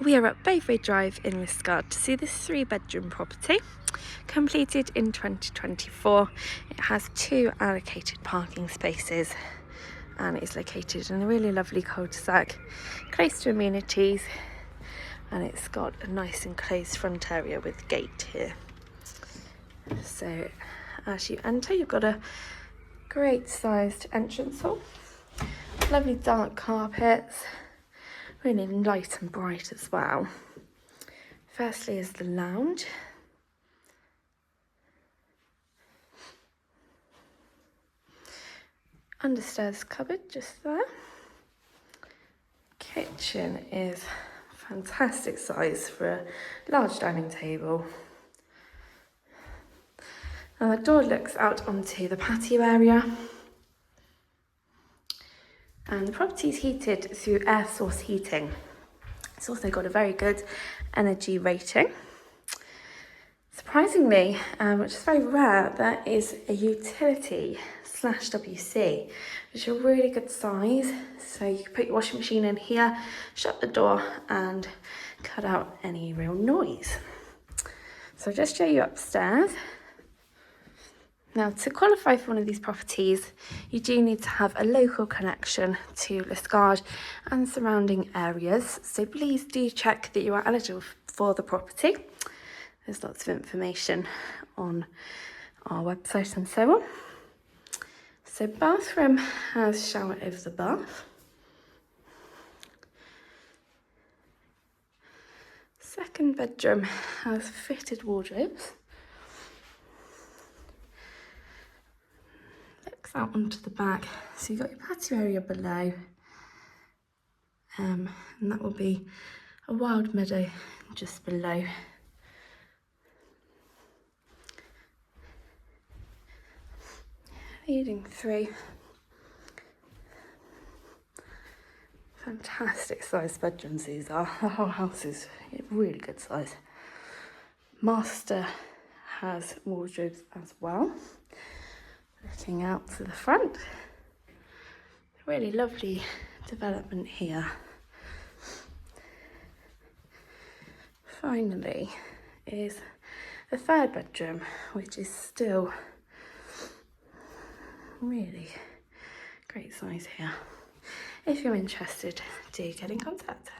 We are at Boveway Drive in Liskeard to see this 3-bedroom property, completed in 2024. It has 2 allocated parking spaces and it's located in a really lovely cul-de-sac, close to amenities, and it's got a nice enclosed front area with gate here. So as you enter, you've got a great sized entrance hall, lovely dark carpets, really light and bright as well. Firstly is the lounge. Understairs cupboard just there. Kitchen is fantastic size for a large dining table. And the door looks out onto the patio area. And the property is heated through air source heating. It's also got a very good energy rating. Surprisingly, which is very rare, there is a utility /WC, which is a really good size. So you can put your washing machine in here, shut the door and cut out any real noise. So I'll just show you upstairs. Now, to qualify for one of these properties, you do need to have a local connection to Liskeard and surrounding areas. So please do check that you are eligible for the property. There's lots of information on our website and so on. So bathroom has shower over the bath. Second bedroom has fitted wardrobes. Out onto the back, so you've got your patio area below, and that will be a wild meadow just below. Leading through, fantastic size bedrooms these are. The whole house is really good size. Master has wardrobes as well. Looking out to the front, really lovely development here. Finally is the 3rd bedroom, which is still really great size here. If you're interested, do get in contact.